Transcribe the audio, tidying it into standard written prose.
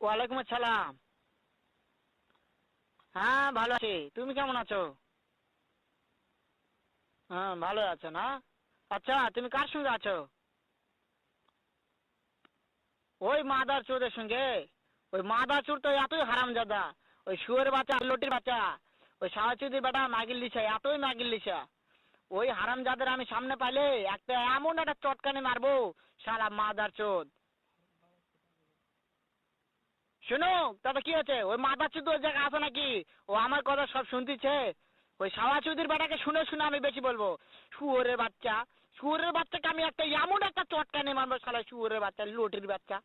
ওয়ালাইকুম আসসালাম। হ্যাঁ ভালো আছি, তুমি কেমন আছো? হ্যাঁ ভালো আছো না? আচ্ছা তুমি কার সঙ্গে আছো? ওই মাদার চোরের সঙ্গে। ওই মাদার চোর তো এতই হারামজাদা। ওই শুয়োর বাচ্চা আল্লটির বাচ্চা। ওই সাহাচুদির বেটা মাগির লিসা, এতই মাগির লিসা। ওই হারামজাদের আমি সামনে পাইলে একটা এমন একটা চটকানি মারবো, শালা মাদার চোদ। শুনো, তাতে কি আছে? ওই মাদার চোদ ওই জায়গায় আছে নাকি? ও আমার কথা সব শুনতিছে। ওই সাওয়াচুদির বেটাকে শুনে শুনে আমি বেশি বলবো। শুয়োরের বাচ্চা, শুয়োরের বাচ্চাকে আমি একটা এমন একটা চটকানি মারবো, শালা শুয়োরের বাচ্চা, লটির বাচ্চা।